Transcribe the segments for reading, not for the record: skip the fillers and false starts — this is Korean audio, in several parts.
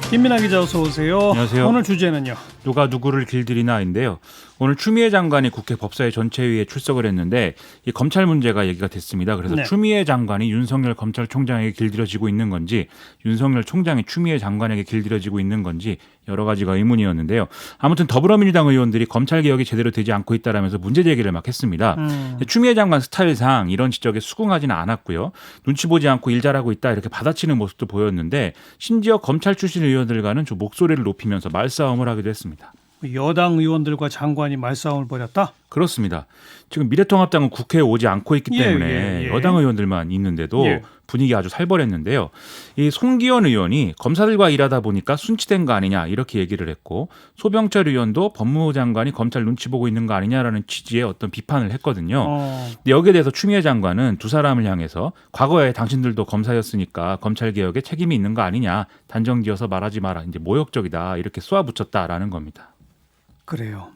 김민하 기자 어서 오세요. 안녕하세요. 오늘 주제는요. 누가 누구를 길들이나인데요. 오늘 추미애 장관이 국회 법사위 전체회의에 출석을 했는데 이 검찰 문제가 얘기가 됐습니다. 그래서 네. 추미애 장관이 윤석열 검찰총장에게 길들여지고 있는 건지 윤석열 총장이 추미애 장관에게 길들여지고 있는 건지 여러 가지가 의문이었는데요. 아무튼 더불어민주당 의원들이 검찰개혁이 제대로 되지 않고 있다라면서 문제 제기를 막 했습니다. 추미애 장관 스타일상 이런 지적에 수긍하지는 않았고요. 눈치 보지 않고 일 잘하고 있다 이렇게 받아치는 모습도 보였는데 심지어 검찰 출신 의원들과는 좀 목소리를 높이면서 말싸움을 하기도 했습니다. 여당 의원들과 장관이 말싸움을 벌였다? 그렇습니다. 지금 미래통합당은 국회에 오지 않고 있기 때문에 예. 여당 의원들만 있는데도 예. 분위기 아주 살벌했는데요. 이 송기현 의원이 검사들과 일하다 보니까 순치된 거 아니냐 이렇게 얘기를 했고 소병철 의원도 법무부 장관이 검찰 눈치 보고 있는 거 아니냐라는 취지의 어떤 비판을 했거든요. 근데 여기에 대해서 추미애 장관은 두 사람을 향해서 과거에 당신들도 검사였으니까 검찰개혁에 책임이 있는 거 아니냐 단정지어서 말하지 마라 이제 모욕적이다 이렇게 쏘아붙였다라는 겁니다. 그래요.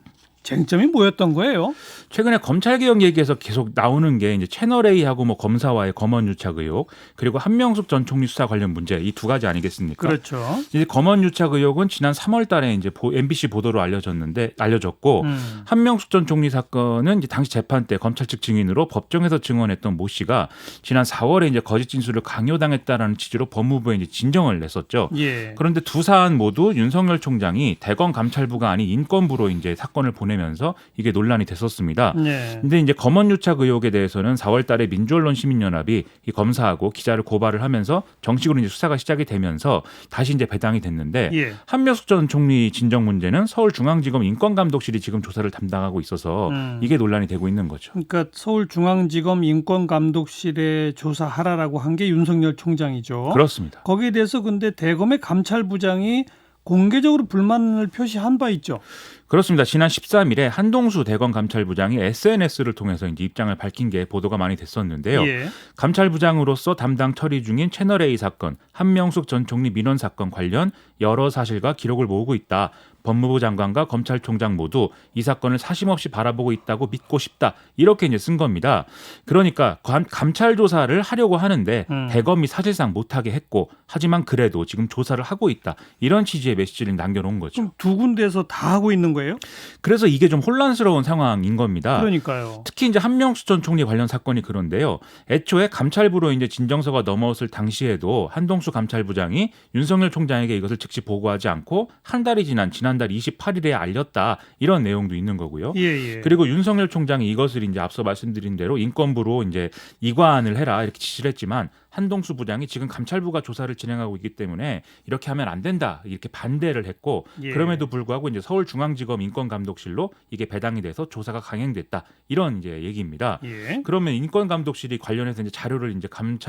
쟁점이 뭐였던 거예요? 최근에 검찰개혁 얘기에서 계속 나오는 게 이제 채널A하고 뭐 검사와의 검언유착 의혹 그리고 한명숙 전 총리 수사 관련 문제 이 두 가지 아니겠습니까? 그렇죠. 이제 검언유착 의혹은 지난 3월달에 이제 MBC 보도로 알려졌고 한명숙 전 총리 사건은 이제 당시 재판 때 검찰 측 증인으로 법정에서 증언했던 모 씨가 지난 4월에 이제 거짓 진술을 강요당했다라는 취지로 법무부에 이제 진정을 냈었죠. 예. 그런데 두 사안 모두 윤석열 총장이 대검 감찰부가 아닌 인권부로 이제 사건을 보내면서 이게 논란이 됐었습니다. 예. 근데 이제 검언유착 의혹에 대해서는 4월달에 민주언론 시민연합이 이 검사하고 기자를 고발을 하면서 정식으로 이제 수사가 시작이 되면서 다시 이제 배당이 됐는데 예. 한명숙 전 총리 진정 문제는 서울중앙지검 인권감독실이 지금 조사를 담당하고 있어서 이게 논란이 되고 있는 거죠. 그러니까 서울중앙지검 인권감독실에 조사하라라고 한 게 윤석열 총장이죠. 그렇습니다. 거기에 대해서 근데 대검의 감찰부장이 공개적으로 불만을 표시한 바 있죠. 그렇습니다. 지난 13일에 한동수 대검 감찰부장이 SNS를 통해서 이제 입장을 밝힌 게 보도가 많이 됐었는데요. 예. 감찰부장으로서 담당 처리 중인 채널A 사건, 한명숙 전 총리 민원 사건 관련 여러 사실과 기록을 모으고 있다. 법무부 장관과 검찰총장 모두 이 사건을 사심없이 바라보고 있다고 믿고 싶다. 이렇게 이제 쓴 겁니다. 그러니까 감찰 조사를 하려고 하는데 대검이 사실상 못하게 했고 하지만 그래도 지금 조사를 하고 있다. 이런 취지의 메시지를 남겨놓은 거죠. 그럼 두 군데에서 다 하고 있는 거예요? 그래서 이게 좀 혼란스러운 상황인 겁니다. 그러니까요. 특히 이제 한명숙 전 총리 관련 사건이 그런데요. 애초에 감찰부로 이제 진정서가 넘어왔을 당시에도 한동수 감찰부장이 윤석열 총장에게 이것을 즉시 보고하지 않고 한 달이 지난달 28일에 알렸다. 이런 내용도 있는 거고요. 예. 그리고 윤석열 총장이 이것을 이제 앞서 말씀드린 대로 인권부로 이제 이관을 해라 이렇게 지시를 했지만 한동수 부장이 지금 감찰부가 조사를 진행하고 있기 때문에 이렇게 하면 안 된다 이렇게 반대를 했고 예. 그럼에도 불구하고 이제 서울중앙지검 인권감독실로 이게 배당이 돼서 조사가 강행됐다 이런 이제 얘기입니다. 예. 그러면 인권감독실이 관련해서 이제 자료를 이제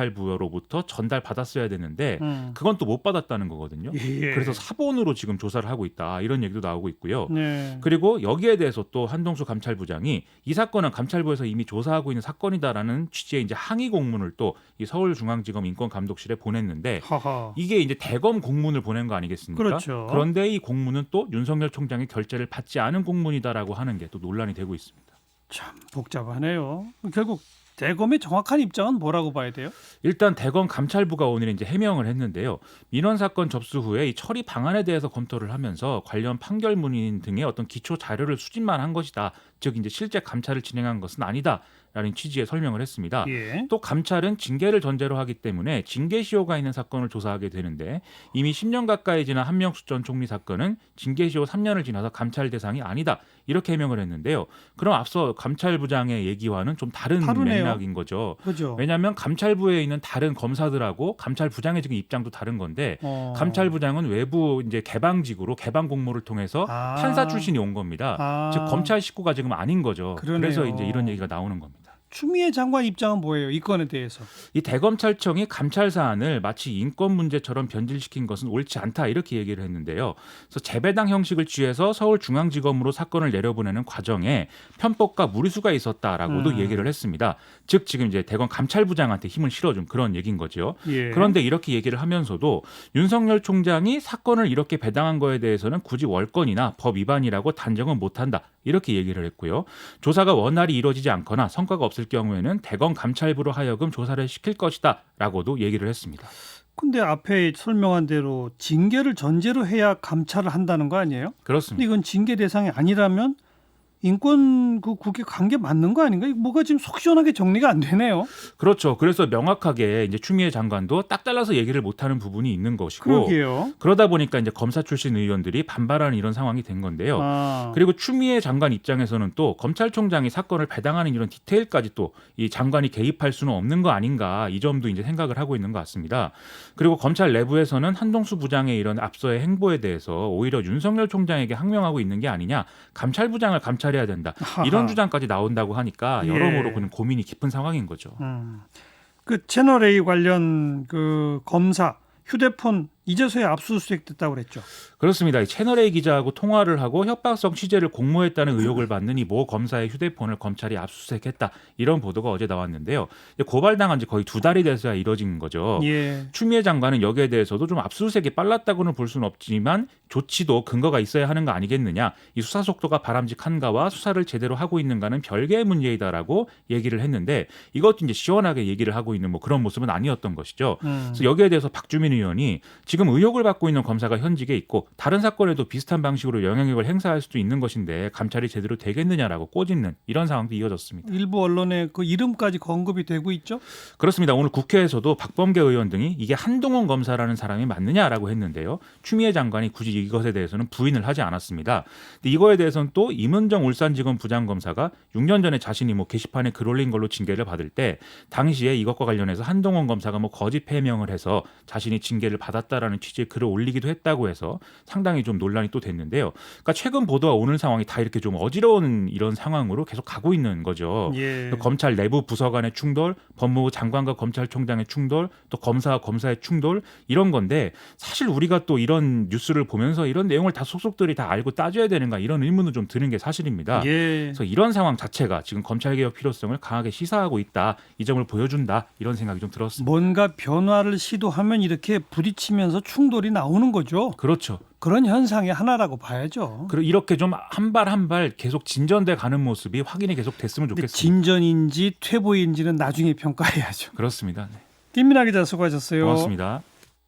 감찰부로부터 전달 받았어야 되는데 그건 또 못 받았다는 거거든요. 예. 그래서 사본으로 지금 조사를 하고 있다 이런 얘기도 나오고 있고요. 네. 그리고 여기에 대해서 또 한동수 감찰부장이 이 사건은 감찰부에서 이미 조사하고 있는 사건이다라는 취지의 이제 항의 공문을 또 이 서울중앙지검 인권감독실에 보냈는데 하하. 이게 이제 대검 공문을 보낸 거 아니겠습니까? 그렇죠. 그런데 이 공문은 또 윤석열 총장의 결재를 받지 않은 공문이다라고 하는 게 또 논란이 되고 있습니다. 참 복잡하네요. 결국 대검의 정확한 입장은 뭐라고 봐야 돼요? 일단 대검 감찰부가 오늘 이제 해명을 했는데요. 민원 사건 접수 후에 이 처리 방안에 대해서 검토를 하면서 관련 판결문인 등의 어떤 기초 자료를 수집만 한 것이다. 즉 이제 실제 감찰을 진행한 것은 아니다. 라는 취지의 설명을 했습니다. 예. 또 감찰은 징계를 전제로 하기 때문에 징계 시효가 있는 사건을 조사하게 되는데 이미 10년 가까이 지난 한명숙 전 총리 사건은 징계 시효 3년을 지나서 감찰 대상이 아니다. 이렇게 해명을 했는데요. 그럼 앞서 감찰부장의 얘기와는 좀 다르네요. 맥락인 거죠. 그죠. 왜냐하면 감찰부에 있는 다른 검사들하고 감찰부장의 지금 입장도 다른 건데 감찰부장은 외부 이제 개방직으로 개방 공모를 통해서 판사 출신이 온 겁니다. 즉 검찰 식구가 지금 아닌 거죠. 그러네요. 그래서 이제 이런 얘기가 나오는 겁니다. 추미애 장관 입장은 뭐예요? 이 건에 대해서. 이 대검찰청이 감찰 사안을 마치 인권 문제처럼 변질시킨 것은 옳지 않다 이렇게 얘기를 했는데요. 그래서 재배당 형식을 취해서 서울중앙지검으로 사건을 내려보내는 과정에 편법과 무리수가 있었다라고도 얘기를 했습니다. 즉 지금 이제 대검 감찰부장한테 힘을 실어준 그런 얘기인 거죠. 예. 그런데 이렇게 얘기를 하면서도 윤석열 총장이 사건을 이렇게 배당한 거에 대해서는 굳이 월권이나 법 위반이라고 단정은 못한다. 이렇게 얘기를 했고요. 조사가 원활히 이루어지지 않거나 성과가 없을 경우에는 대검 감찰부로 하여금 조사를 시킬 것이다 라고도 얘기를 했습니다. 근데 앞에 설명한 대로 징계를 전제로 해야 감찰을 한다는 거 아니에요? 그렇습니다. 근데 이건 징계 대상이 아니라면 인권 그 국회 관계 맞는 거 아닌가? 이거 뭐가 지금 속 시원하게 정리가 안 되네요. 그렇죠. 그래서 명확하게 이제 추미애 장관도 딱 잘라서 얘기를 못하는 부분이 있는 것이고 그러게요. 그러다 보니까 이제 검사 출신 의원들이 반발하는 이런 상황이 된 건데요. 아, 그리고 추미애 장관 입장에서는 또 검찰총장이 사건을 배당하는 이런 디테일까지 또 이 장관이 개입할 수는 없는 거 아닌가 이 점도 이제 생각을 하고 있는 것 같습니다. 그리고 검찰 내부에서는 한동수 부장의 이런 앞서의 행보에 대해서 오히려 윤석열 총장에게 항명하고 있는 게 아니냐, 감찰부장을 감찰해야 된다 이런 하하. 주장까지 나온다고 하니까 예. 여러모로 그는 고민이 깊은 상황인 거죠. 그 채널 A 관련 그 검사 휴대폰 이제서야 압수수색됐다고 그랬죠. 그렇습니다. 이 채널A 기자하고 통화를 하고 협박성 취재를 공모했다는 의혹을 받는 이 모 검사의 휴대폰을 검찰이 압수수색했다. 이런 보도가 어제 나왔는데요. 고발당한 지 거의 2달이 돼서야 이뤄진 거죠. 예. 추미애 장관은 여기에 대해서도 좀 압수수색이 빨랐다고는 볼 수는 없지만 조치도 근거가 있어야 하는 거 아니겠느냐. 이 수사 속도가 바람직한가와 수사를 제대로 하고 있는가는 별개의 문제이다라고 얘기를 했는데 이것도 이제 시원하게 얘기를 하고 있는 뭐 그런 모습은 아니었던 것이죠. 그래서 여기에 대해서 박주민 의원이 지금 의혹을 받고 있는 검사가 현직에 있고 다른 사건에도 비슷한 방식으로 영향력을 행사할 수도 있는 것인데 감찰이 제대로 되겠느냐라고 꼬집는 이런 상황도 이어졌습니다. 일부 언론에 그 이름까지 언급이 되고 있죠. 그렇습니다. 오늘 국회에서도 박범계 의원 등이 이게 한동훈 검사라는 사람이 맞느냐라고 했는데요. 추미애 장관이 굳이 이것에 대해서는 부인을 하지 않았습니다. 근데 이거에 대해서는 또 임은정 울산지검 부장검사가 6년 전에 자신이 뭐 게시판에 글 올린 걸로 징계를 받을 때 당시에 이것과 관련해서 한동훈 검사가 뭐 거짓 해명을 해서 자신이 징계를 받았다라는 취지의 글을 올리기도 했다고 해서 상당히 좀 논란이 또 됐는데요. 그러니까 최근 보도와 오늘 상황이 다 이렇게 좀 어지러운 이런 상황으로 계속 가고 있는 거죠. 예. 검찰 내부 부서 간의 충돌, 법무부 장관과 검찰총장의 충돌, 또 검사와 검사의 충돌 이런 건데 사실 우리가 또 이런 뉴스를 보면서 이런 내용을 다 속속들이 다 알고 따져야 되는가 이런 의문을 좀 드는 게 사실입니다. 예. 그래서 이런 상황 자체가 지금 검찰개혁 필요성을 강하게 시사하고 있다. 이 점을 보여준다. 이런 생각이 좀 들었습니다. 뭔가 변화를 시도하면 이렇게 부딪히면서 충돌이 나오는 거죠. 그렇죠. 그런 현상의 하나라고 봐야죠. 그리고 이렇게 좀 한 발 한 발 계속 진전돼 가는 모습이 확인이 계속 됐으면 근데 좋겠습니다. 진전인지 퇴보인지는 나중에 평가해야죠. 그렇습니다. 네. 김민아 기자 수고하셨어요. 고맙습니다.